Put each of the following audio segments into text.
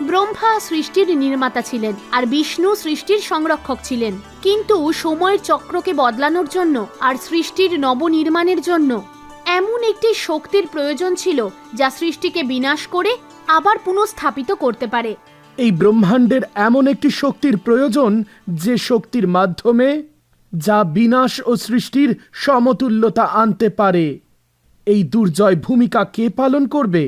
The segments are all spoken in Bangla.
ব্রহ্মা সৃষ্টির নির্মাতা ছিলেন আর বিষ্ণু সৃষ্টির সংরক্ষক ছিলেন, কিন্তু সময়ের চক্রকে বদলানোর জন্য আর সৃষ্টির নবনির্মাণের জন্য এমন একটি শক্তির প্রয়োজন ছিল যা সৃষ্টিকে বিনাশ করে আবার পুনঃস্থাপিত করতে পারে। এই ব্রহ্মাণ্ডের এমন একটি শক্তির প্রয়োজন যে শক্তির মাধ্যমে যা বিনাশ ও সৃষ্টির সমতুল্যতা আনতে পারে। এই দুর্জয় ভূমিকা কে পালন করবে?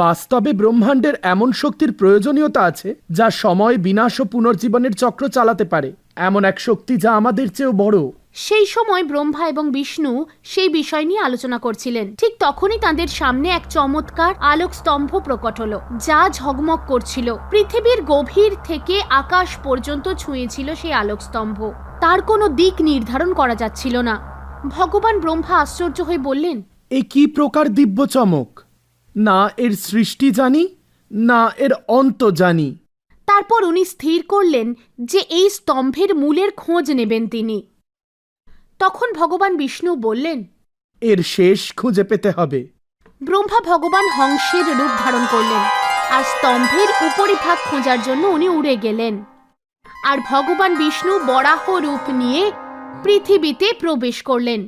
বাস্তবে ব্রহ্মাণ্ডের এমন শক্তির প্রয়োজনীয়তা আছে যা সময়, বিনাশ ও পুনর্জীবনের চক্র চালাতে পারে, এমন এক শক্তি যা আমাদের চেয়েও বড়। সেই সময় ব্রহ্মা এবং বিষ্ণু সেই বিষয় নিয়ে আলোচনা করছিলেন। ঠিক তখনই তাদের সামনে এক চমৎকার আলোক স্তম্ভ প্রকট হলো, যা ঝগমগ করছিল। পৃথিবীর গভীর থেকে আকাশ পর্যন্ত ছুঁয়েছিল সেই আলোক স্তম্ভ। তার কোনো দিক নির্ধারণ করা যাচ্ছিল না। ভগবান ব্রহ্মা আশ্চর্য হয়ে বললেন, এ কি প্রকার দিব্য চমক! না এর সৃষ্টি জানি, না এর অন্ত জানি। তারপর উনি স্থির করলেন যে এই স্তম্ভের মূলের খোঁজ নেবেন তিনি। তখন ভগবান বিষ্ণু বললেন, এর শেষ খুঁজে পেতে হবে। ব্রহ্মা ভগবান হংসের রূপ ধারণ করলেন আর স্তম্ভের উপরিভাগ খোঁজার জন্য উনি উড়ে গেলেন। আর ভগবান বিষ্ণু বরাহ রূপ নিয়ে পৃথিবীতে প্রবেশ করলেন।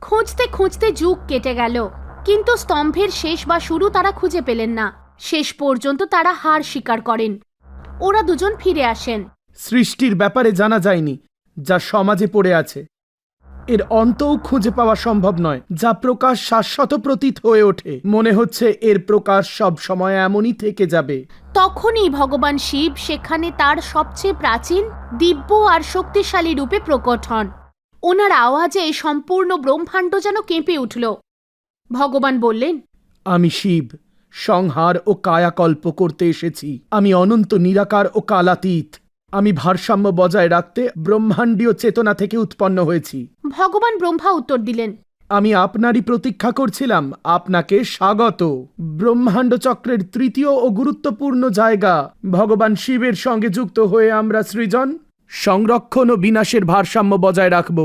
খুঁজতে খুঁজতে যুগ কেটে গেল, কিন্তু স্তম্ভের শেষ বা শুরু তারা খুঁজে পেলেন না। শেষ পর্যন্ত তারা হার স্বীকার করেন। ওরা দুজন ফিরে আসেন। সৃষ্টির ব্যাপারে জানা যায়নি যা সমাজে পড়ে আছে। এর অন্তও খুঁজে পাওয়া সম্ভব নয় যা প্রকাশ শাশ্বত প্রতীত হয়ে ওঠে। মনে হচ্ছে এর প্রকাশ সব সময় এমনই থেকে যাবে। তখনই ভগবান শিব সেখানে তার সবচেয়ে প্রাচীন, দিব্য আর শক্তিশালী রূপে প্রকট হন। ওনার আওয়াজে সম্পূর্ণ ব্রহ্মাণ্ড যেন কেঁপে উঠল। ভগবান বললেন, আমি শিব, সংহার ও কায়াকল্প করতে এসেছি। আমি অনন্ত নিরাকার ও কালাতীত। আমি ভারসাম্য বজায় রাখতে ব্রহ্মাণ্ডীয় চেতনা থেকে উৎপন্ন হয়েছি। ভগবান ব্রহ্মা উত্তর দিলেন, আমি আপনারই প্রতীক্ষা করছিলাম। আপনাকে স্বাগত। ব্রহ্মাণ্ড চক্রের তৃতীয় ও গুরুত্বপূর্ণ জায়গা। ভগবান শিবের সঙ্গে যুক্ত হয়ে আমরা সৃজন, সংরক্ষণ ও বিনাশের ভারসাম্য বজায় রাখব।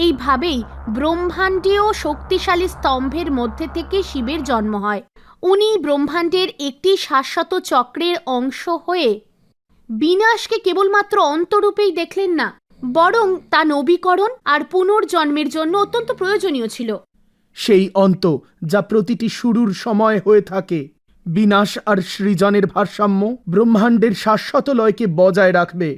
এইভাবেই ব্রহ্মাণ্ডীয় শক্তিশালী স্তম্ভের মধ্যে থেকে শিবের জন্ম হয়। উনি ব্রহ্মাণ্ডের একটি শাশ্বত চক্রের অংশ হয়ে বিনাশকে কেবলমাত্র অন্তরূপেই দেখলেন না, বরং তা নবীকরণ আর পুনর্জন্মের জন্য অত্যন্ত প্রয়োজনীয় ছিল। সেই অন্ত যা প্রতিটি শুরুর সময় হয়ে থাকে। বিনাশ আর সৃজনের ভারসাম্য ব্রহ্মাণ্ডের শাশ্বত লয়কে বজায় রাখবে।